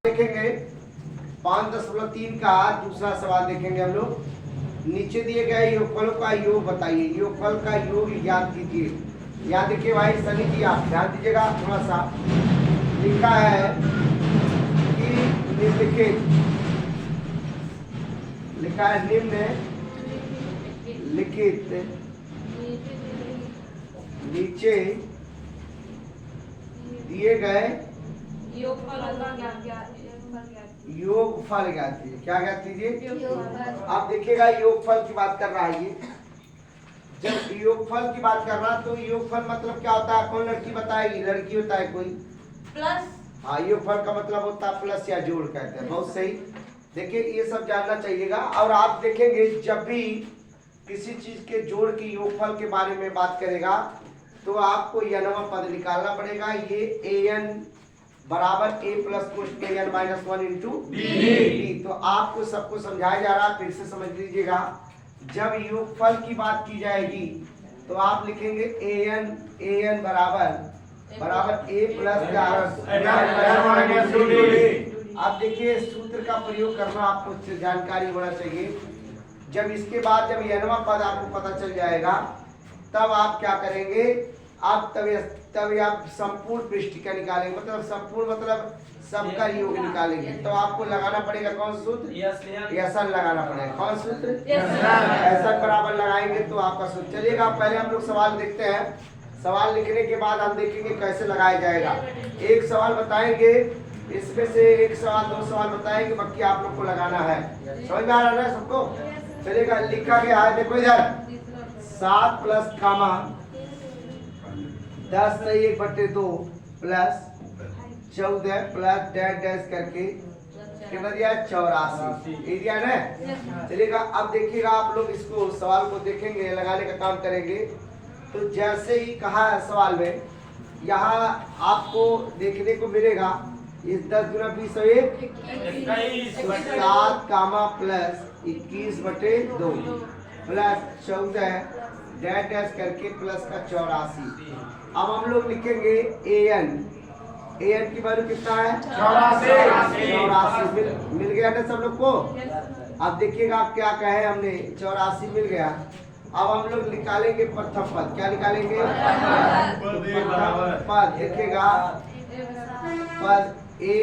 देखेंगे 5.3 का दूसरा सवाल देखेंगे हम लोग। नीचे दिए गए योगफलों का योग बताइए। योगफल का योग ज्ञात कीजिए। यहाँ देखिए भाई सनी जी आप ध्यान दीजिएगा थोड़ा सा। लिखा है कि निम्नलिखित, लिखा है निम्नलिखित नीचे दिए गए योगफल ज्ञात कीजिए। क्या ज्ञात कीजिए? आप देखिएगा योगफल की बात कर रहा है ये। जब योगफल की बात कर रहा तो योगफल मतलब क्या होता है? कौन लड़की बताएगी? लड़की होता है कोई प्लस। हाँ, योगफल का मतलब होता है प्लस या जोड़ कहते हैं। बहुत सही। देखिए ये सब जानना चाहिएगा। और आप देखेंगे जब भी किसी चीज के जोड़ की योगफल के बारे में बात करेगा तो आपको n पद निकालना पड़ेगा। ये an बराबर a प्लस कोष्ट an माइनस 1 इंटू डी। तो आपको सबको समझाया जा रहा है, फिर से समझ लीजिएगा। जब योगफल की बात की जाएगी तो आप लिखेंगे an बराबर a प्लस आप देखिए सूत्र का प्रयोग करना आपको जानकारी होना चाहिए। जब इसके बाद जब n पद आपको पता चल जाएगा तब आप क्या करेंगे? आप तब आप संपूर्ण पृष्ठिका निकालेंगे। मतलब संपूर्ण मतलब सबका योग निकालेंगे। तो आपको लगाना पड़ेगा कौन सूत्र? SN लगाना पड़ेगा। कौन सूत्र? SN बराबर लगाएंगे तो आपका सूत्र चलिएगा। पहले हम लोग सवाल देखते हैं। सवाल लिखने के बाद हम देखेंगे कैसे लगाया जाएगा। एक सवाल बताएंगे, इसमें से एक सवाल दो सवाल बताएंगे, बाकी आप लोग को लगाना है। समझ में आ रहा है सबको? चलिएगा। लिखा गया है देखो इधर 7 प्लस कामा 10 से 1/2 प्लस 14 प्लस डैश डैश करके कितना दिया? 84 दिया ना। चलिएगा अब देखिएगा आप लोग इसको सवाल को देखेंगे, लगाने का काम करेंगे। तो जैसे ही कहा है सवाल में, यहाँ आपको देखने को मिलेगा इस 10 गुना 20 और 1 7 कामा प्लस 21/2 प्लस 14 डैश डैश करके प्लस का 84। अब हम लोग लिखेंगे an की वैल्यू कितना है? 84 मिल गया ना सब लोग को? अब देखिएगा आप क्या कहे हमने, 84 मिल गया। अब हम लोग निकालेंगे प्रथम पद। क्या निकालेंगे? प्रथम पद। देखिएगा पद a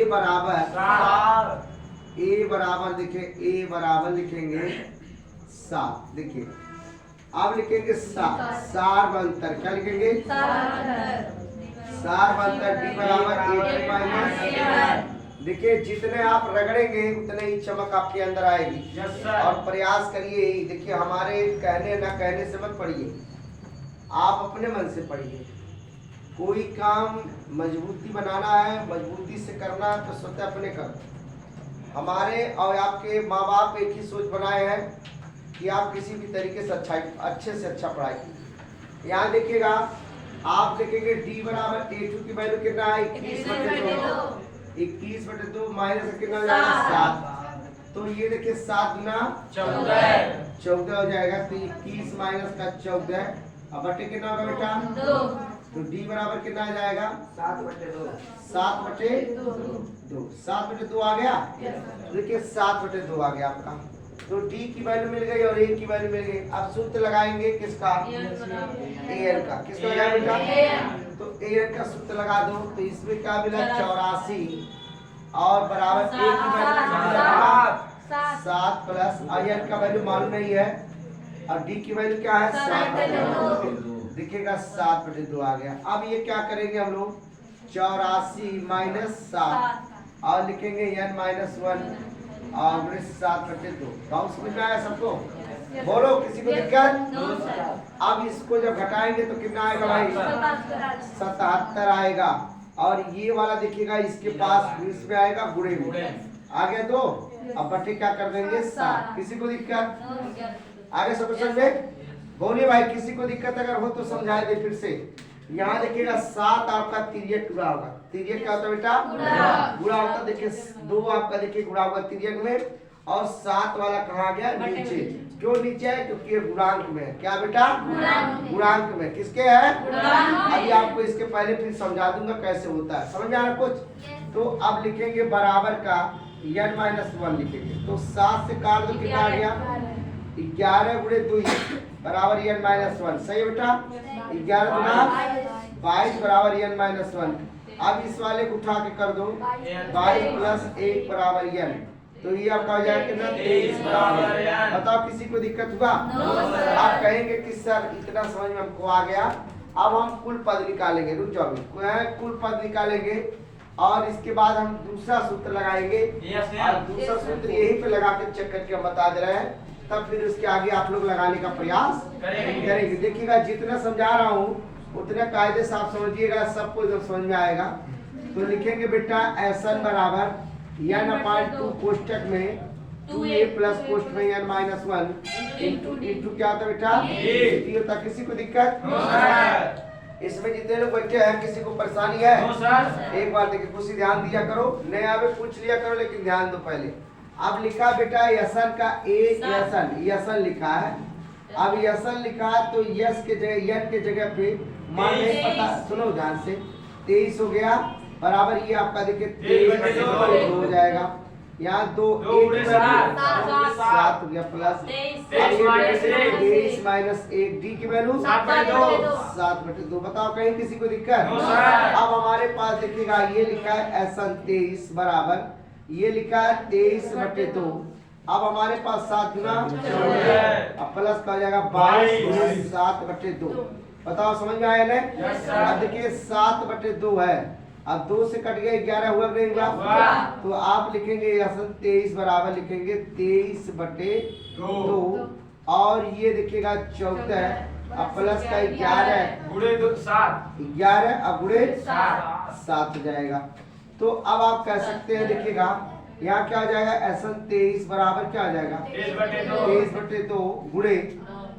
बराबर देखिए a बराबर लिखेंगे 7। देखिए अब लिखेंगे सारवंतर। क्या लिखेंगे? सारवंतर d बराबर a माइनस। देखिए जितने आप रगड़ेंगे उतने ही चमक आपके अंदर आएगी। और प्रयास करिए। देखिए हमारे कहने ना कहने से मत पढ़िए, आप अपने मन से पढ़िए। कोई काम मजबूती बनाना है, मजबूती से करना है तो स्वतः अपने करो। हमारे और आपके माँ बाप एक ही सोच बनाए हैं कि आप किसी भी तरीके से अच्छे से अच्छा पढ़ाई कीजिए। यहाँ देखिएगा आप देखेंगे d बराबर a2 की वैल्यू कितना है? 21/2 माइनस कितना हो जाएगा? 7। तो ये देखिए 7 गुना 14 हो जाएगा। तो 21 माइनस का 14 अब बटे कितना होगा बेटा? 2। तो d बराबर कितना आ जाएगा? 7/2 7/2 आ गया। देखिए 7/2 आ गया आपका। तो d की वैल्यू मिल गई और a की वैल्यू मिल गई। अब सूत्र लगाएंगे किसका? an का। किसका लगाया बेटा? तो an का सूत्र लगा दो। तो इसमें क्या मिला? 84 और बराबर a की वैल्यू 7 प्लस an का वैल्यू मालूम नहीं है और d की वैल्यू क्या है? 7/2। देखिएगा 7/2 आ गया। अब ये क्या करेंगे हम लोग? 84 माइनस 7 और लिखेंगे n माइनस 1 और 7/2। बहुत समझ में आया सबको? बोलो किसी को दिक्कत? अब इसको जब घटाएंगे तो कितना आएगा भाई? 77 आएगा। और ये वाला देखिएगा इसके पास इसमें आएगा गुणे में आ गया। तो अब बटे क्या कर देंगे? 7। किसी को दिक्कत? आगे सब समझ में? बोलिए भाई किसी को दिक्कत अगर हो तो समझाए दे फिर से। यहाँ देखिएगा 7 आपका तिर्यक गुणा होगा। तिर्यक क्या होता है बेटा? गुणा होता है। देखिए 2 आपका देखिए गुणा होगा तिर्यक में और 7 वाला कहाँ गया? नीचे। क्यों नीचे है? क्योंकि ये गुणांक में है। क्या बेटा? गुणांक में। किसके है? अभी आपको इसके पहले फिर समझा दूंगा कैसे होता है। समझ में आ रहा कुछ? तो अब लिखेंगे बराबर का n-1 लिखेंगे। तो 7 से काट दो, कितना आ गया? 11 गुणे 2 बराबर n-1। सही है बेटा? 11 गुना 22 बराबर n-1। अब इस वाले को उठा के कर दो, 22 प्लस 1 बराबर n। तो ये आपका हो जाएगा कितना? 23 बराबर। बताओ किसी को दिक्कत हुआ? आप कहेंगे कि सर इतना समझ में हमको आ गया, अब हम कुल पद निकालेंगे। रुक जाओ, कुल पद निकालेंगे और इसके बाद हम दूसरा सूत्र लगाएंगे। और दूसरा सूत्र यहीं पे लगा के चेक करके हम बता दे रहे हैं, तब फिर उसके आगे आप लोग लगाने का प्रयास करेंगे। देखिएगा जितना समझा रहा हूँ उतने कायदे से आप समझिएगा, सबको एकदम समझ में आएगा। तो लिखेंगे बेटा SN बराबर n/2 कोष्टक में 2a प्लस कोष्टक में n-1 इंटू क्या होता बेटा? ये होता। किसी को दिक्कत? इसमें जितने लोग बैठे हैं किसी को परेशानी है? एक बार देखिए, कुछ ध्यान दिया करो, नए आवे पूछ लिया करो, लेकिन ध्यान दो पहले। अब लिखा बेटा यसन का यसन लिखा है। अब यसन लिखा है तो यस के जगह यन के जगह पे मान नहीं पता, सुनो ध्यान से, 23 हो गया बराबर ये आपका देखिए 23 हो जाएगा। यहाँ 2 7 हो गया प्लस 23 माइनस 1 डी की वैल्यू 7/2। बताओ कहीं किसी को दिक्कत? अब हमारे पास देखिएगा ये लिखा है SN 23 बराबर ये लिखा है 23/2। अब हमारे पास 7 गुना अब प्लस का हो जाएगा 22 7/2। बताओ समझ में आया ना? अब देखिए 7/2 है, अब 2 से कट गया 11 हुआ नहीं हुआ? तो आप लिखेंगे 23 बराबर लिखेंगे 23/2 और ये देखिएगा 14 अब प्लस का 11 गुणे 7 11 अब गुणे 7 हो जाएगा। तो अब आप कह सकते हैं देखिएगा यहाँ क्या हो जाएगा SN 23 बराबर क्या हो जाएगा 23/2 गुणे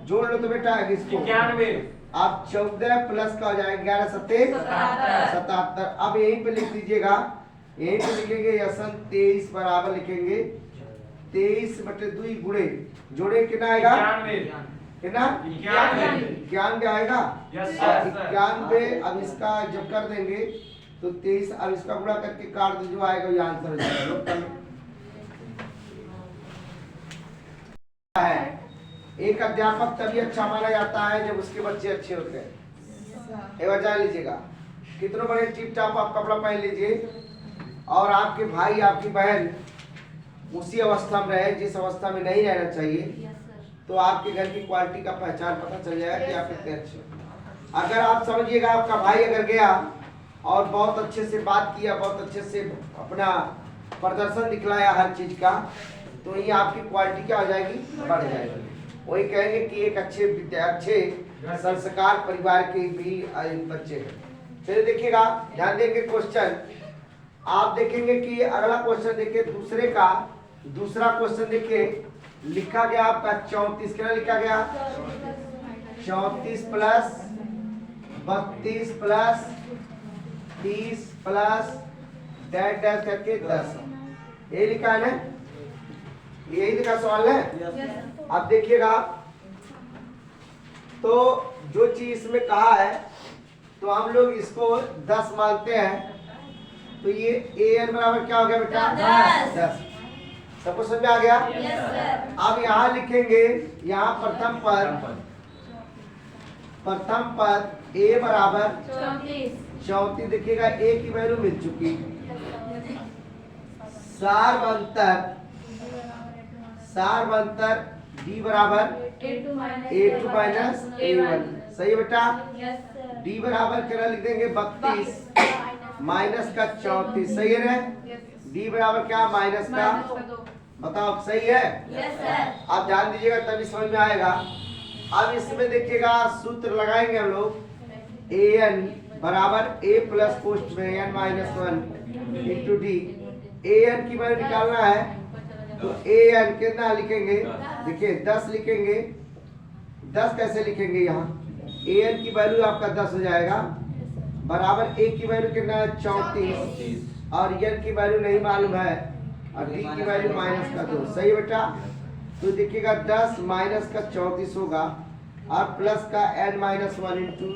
जोड़ लो तो बेटा इसको 91। आप 14 प्लस का हो जाएगा 11 7 77। अब यहीं पे लिख दीजिएगा, यहीं पे लिखेंगे SN 23 बराबर लिखेंगे 23/2 गुणे जोड़े कितना आएगा? कितना? 91 आएगा। 91 अब इसका जब कर देंगे तो 23 अब इसका गुणा करके काट दो, जो आएगा ये आंसर हो जाएगा। एक अध्यापक तभी अच्छा माना जाता है जब उसके बच्चे अच्छे होते हैं। एक बार जान लीजिएगा, कितने बड़े टिप टॉप आप कपड़ा पहन लीजिए और आपके भाई आपकी बहन उसी अवस्था में रहे जिस अवस्था में नहीं रहना चाहिए, तो आपके घर की क्वालिटी का पहचान पता चल जाएगा कि आप कितने अच्छे। अगर आप समझिएगा आपका भाई अगर गया और बहुत अच्छे से बात किया, बहुत अच्छे से अपना प्रदर्शन दिखलाया हर चीज का, तो ये आपकी क्वालिटी क्या हो जाएगी? बढ़ जाएगी। वही कहेंगे कि एक अच्छे संस्कार परिवार के भी बच्चे हैं। फिर देखिएगा ध्यान देंगे क्वेश्चन, आप देखेंगे कि अगला क्वेश्चन देखिए दूसरा क्वेश्चन देखिए लिखा गया आपका 34 कितना लिखा गया? 34 plus 32 plus 30 plus dash dash करके 10। यही लिखा है ना? यही लिखा सवाल है। अब देखिएगा तो जो चीज इसमें कहा है तो हम लोग इसको 10 मानते हैं, तो ये AN बराबर क्या हो गया बेटा? 10। सबको समझ में आ गया? अब यहाँ लिखेंगे, यहाँ प्रथम पद A बराबर 34। देखिएगा A की वैल्यू मिल चुकी। सारवंतर D बराबर A2 माइनस A1। सही है बेटा? D बराबर क्या लिख देंगे? 32 माइनस का 34। सही है ना? D बराबर क्या? माइनस का, बताओ सही है? आप ध्यान दीजिएगा तभी समझ में आएगा। अब इसमें देखिएगा सूत्र लगाएंगे हम लोग AN बराबर A प्लस पोस्ट में n-1 इंटू D। AN की वैल्यू निकालना है तो AN कितना लिखेंगे? देखिए 10 लिखेंगे। 10 कैसे लिखेंगे? यहाँ AN की वैल्यू आपका 10 हो जाएगा बराबर A की वैल्यू कितना है? 34 और N की वैल्यू नहीं मालूम है और D की वैल्यू -2। सही बेटा? तो देखिएगा 10 माइनस का 34 होगा और प्लस का n-1 इंटू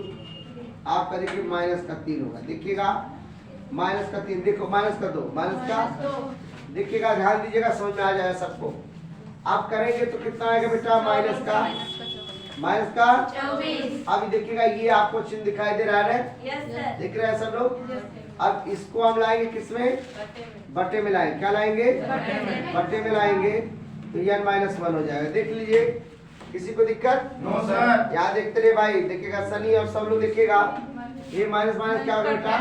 आपका देखिए माइनस का 3 होगा। देखिएगा माइनस का 3, देखो माइनस का 2, माइनस का देखिएगा, ध्यान दीजिएगा, समझ में आ जाएगा सबको। आप करेंगे तो कितना आएगा बेटा? माइनस का 24। अभी देखिएगा ये आपको चिन्ह दिखाई दे रहा है, देख रहे हैं सब लोग। अब इसको हम लाएंगे किसमें? बटे में लाएंगे। क्या लाएंगे? बटे में लाएंगे तो n-1 हो जाएगा। देख लीजिए, किसी को दिक्कत? No sir. यहाँ देखते रहे भाई, देखिएगा सनी और सब लोग देखिएगा। ये माइनस माइनस क्या होगा बेटा?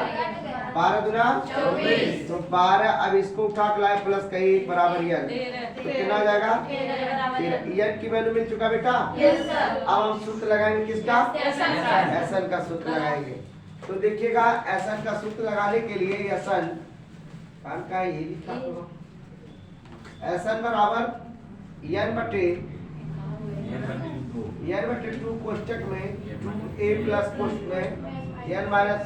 12 दूना 24। तो 12, अब इसको उठा के लाए प्लस का 1 बराबर n, तो कितना हो जाएगा? 13। n की वैल्यू मिल चुका बेटा। अब हम सूत्र लगाएंगे किसका? SN का सूत्र लगाएंगे। तो देखिएगा SN का सूत्र लगाने के लिए SN का ये लिखा होगा, SN बराबर n बटे 2 कोष्टक में 2a प्लस कोष्टक में n-1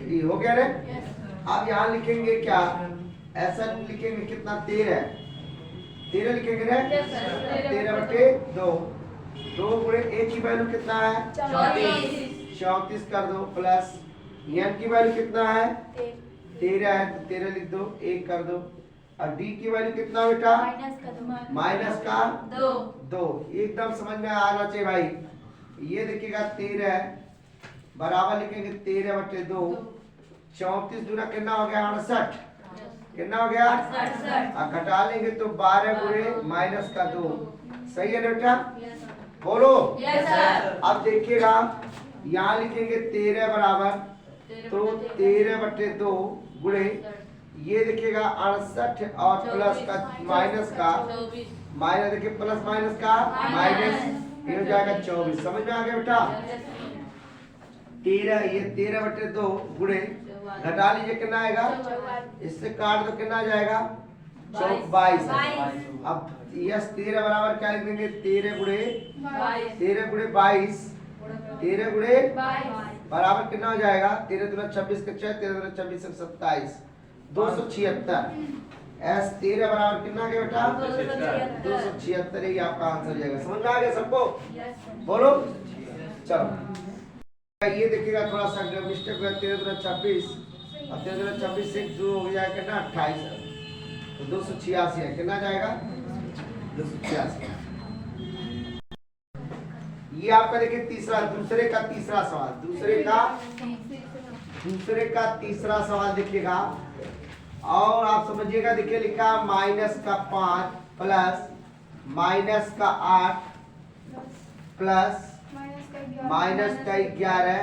ये हो गया रे। अब यहाँ लिखेंगे क्या? SN लिखेंगे कितना? 13 लिखेंगे रे। 13 बटे 2 गुणे a की वैल्यू कितना है? 34 कर दो, प्लस n की वैल्यू कितना है? 13 है तो 13 लिख दो, 1 कर दो। और d की वैल्यू कितना बेटा? माइनस का 2। एकदम समझ में आना चाहिए भाई। ये देखिएगा 13 बराबर लिखेंगे 13 बटे 2, 34 दूना कितना हो गया? 68। कितना हो गया? 68। और घटा लेंगे तो 12 गुणे माइनस का 2। सही है बेटा? बोलो। अब देखिएगा यहाँ लिखेंगे 13 बराबर, तो 13 बटे 2 गुणे ये देखिएगा 68 और प्लस का माइनस का माइनस, देखिए प्लस माइनस का माइनस, ये हो जाएगा 24। समझ में आ गया बेटा? 13, ये 13 बटे 2 गुणे घटा लीजिए कितना आएगा? इससे काट दो, कितना जाएगा? 22। अब यस 13 बराबर क्या लिखेंगे? 13 गुणे 22, 13 गुणे बराबर कितना हो जाएगा? 13 दूना 26 का 6, 13 दूना 26 से 27, 276। S 13 बराबर कितना आ गया बेटा? 276। ही आपका आंसर हो जाएगा। समझ में आ गया सबको? बोलो। चलो ये देखिएगा थोड़ा सा मिस्टेक हुआ, 13 दूना 26 और 13 दूना 26 से 2 हो जाएगा कितना? 28, तो 286 है। कितना जाएगा? 286। ये आपका देखिए दूसरे का तीसरा सवाल देखिएगा और आप समझिएगा। देखिए लिखा माइनस का 5 प्लस माइनस का 8 प्लस माइनस का 11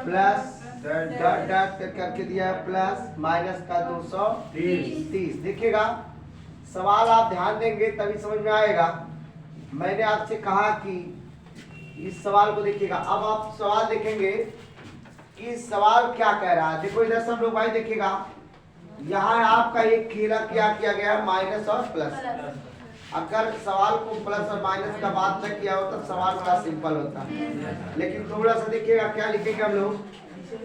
प्लस डॉट डॉट करके दिया प्लस माइनस का 230। देखिएगा सवाल आप ध्यान देंगे तभी समझ में आएगा। मैंने आपसे कहा कि इस सवाल को देखिएगा। अब आप सवाल देखेंगे कि सवाल क्या कह रहा है। देखो इधर सब लोग भाई देखिएगा, यहाँ आपका एक खेला क्या किया गया? माइनस और प्लस। अगर सवाल को प्लस और माइनस का बात न किया हो तब सवाल बड़ा सिंपल होता, लेकिन थोड़ा सा देखिएगा क्या लिखेंगे हम लोग।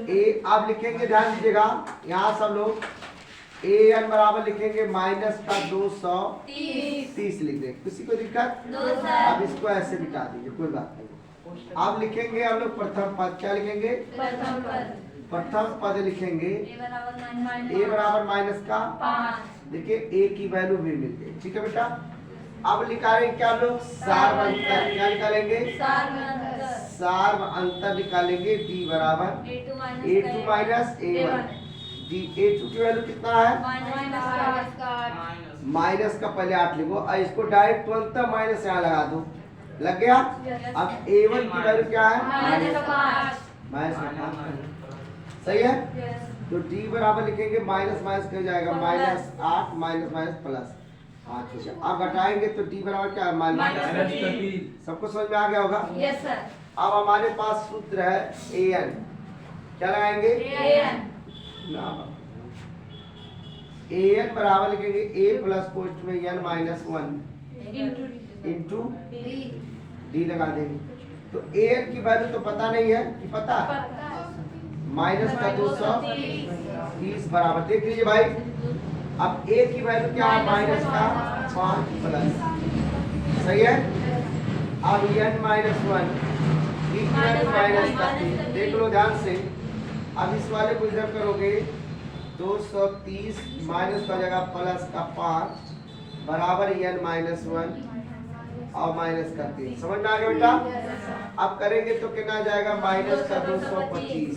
ए आप लिखेंगे, ध्यान दीजिएगा, यहाँ सब लोग an बराबर लिखेंगे माइनस का 230 लिख देंगे। किसी को दिक्कत? अब इसको ऐसे बिठा दीजिए, कोई बात नहीं। आप लिखेंगे हम लोग प्रथम पद। क्या लिखेंगे? प्रथम पद लिखेंगे a बराबर माइनस का 5। देखिए a की वैल्यू भी मिल गई। ठीक है बेटा? अब निकालेंगे क्या हम लोग? सार्व अंतर। क्या निकालेंगे? सार्व अंतर निकालेंगे। d बराबर a2 minus a1। d a2 की वैल्यू कितना है? माइनस का पहले 8 लिखो और इसको डायरेक्ट तुरंत माइनस यहाँ लगा दो। लग गया? अब a1 की वैल्यू क्या है? -5। सही है? तो d बराबर लिखेंगे माइनस माइनस हो जाएगा -8 माइनस माइनस प्लस 5। अब घटाएंगे तो d बराबर क्या है? माइनस। सबको समझ में आ गया होगा? Yes sir. अब हमारे पास सूत्र है an। क्या लगाएंगे? an बराबर लिखेंगे a प्लस पोस्ट में n-1 इंटू d लगा देंगे। तो an की वैल्यू तो पता नहीं है कि पता माइनस का 230 बराबर। देख लीजिए भाई, अब ए की वैल्यू क्या है माइनस का 5 प्लस, सही है। अब n माइनस 1 की वैल्यू माइनस का 3, देख लो ध्यान से। अब इस वाले को इधर करोगे 230 माइनस का जगह प्लस का 5 बराबर n माइनस 1 और माइनस का 3, समझ में आ गया बेटा। अब करेंगे तो कितना जाएगा माइनस का 225,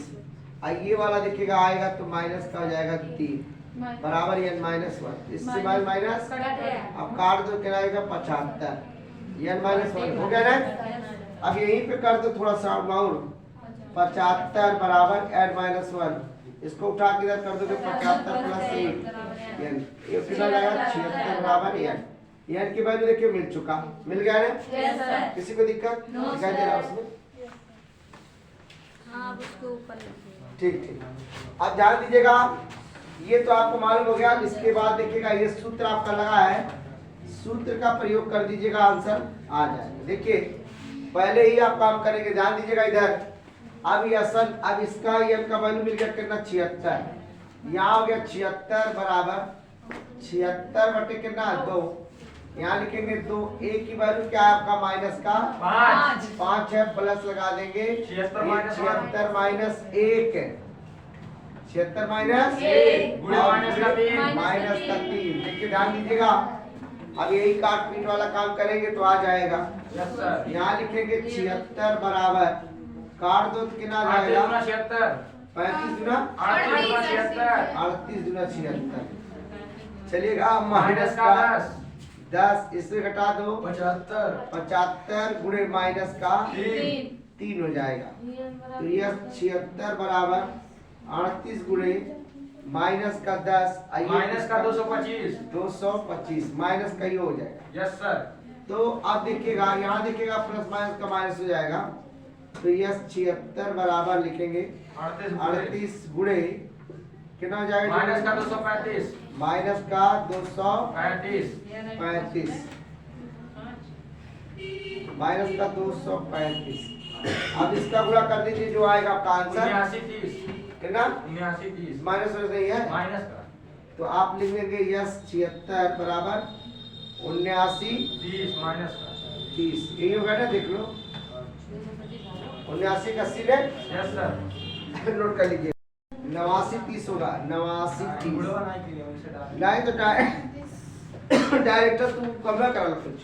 ये वाला देखिएगा आएगा तो माइनस का हो जाएगा 3 बराबर n माइनस 1, इससे माइनस अब काट दो कितना आएगा 75 n माइनस 1 हो गया ना। अब यहीं पे कर दो थोड़ा सा और 75 बराबर n माइनस 1, इसको उठा के इधर कर दोगे 75 प्लस 1 n, ये कितना जाएगा 76 बराबर n की वैल्यू देखिए मिल चुका, मिल गया ना। किसी को दिक्कत दिखाई दे रहा है उसमें? हाँ, उसके ऊपर ठीक ठीक। अब ध्यान दीजिएगा, ये तो आपको मालूम हो गया। इसके बाद देखिएगा ये सूत्र आपका लगा है, सूत्र का प्रयोग कर दीजिएगा, आंसर आ जाएगा। देखिए पहले ही आप काम करेंगे, ध्यान दीजिएगा इधर। अब ये असल, अब इसका n का वैल्यू मिल गया कितना 76, यहाँ हो गया 76 बराबर 76 बटे कितना 2, यहाँ लिखेंगे 2, a की वैल्यू क्या है आपका माइनस का 5 है, प्लस लगा देंगे 76 माइनस 1, 76 माइनस 1 माइनस का 3। देखिए ध्यान दीजिएगा, अब यही काट पीट वाला काम करेंगे तो आ जाएगा। यहाँ लिखेंगे 76 बराबर, काट दो तो कितना जाएगा 35 गुना 38 गुना 76, चलिएगा माइनस का 10, इससे घटा दो 75 गुणे माइनस का 3 हो जाएगा। तो यह 76 बराबर 38 गुणे माइनस का 10 माइनस का 225 माइनस का ये हो जाएगा। Yes sir. तो अब देखिएगा यहाँ देखिएगा प्लस माइनस का माइनस हो जाएगा, तो यह 76 बराबर लिखेंगे 38 गुणे कितना हो जाएगा माइनस का 235 माइनस का 235 माइनस का 235। अब इसका गुणा कर दीजिए, जो आएगा आपका आंसर 79 कितना 30 माइनस में सही है, माइनस का तो आप लिख लेंगे यस 76 बराबर 79 30 माइनस का 30, यही होगा ना, देख लो 79 का 80 ले यस सर। नोट कर लीजिए, 89 30 होगा, 89 30 नहीं नहीं तो डायरेक्टर तू कम ना करा कुछ।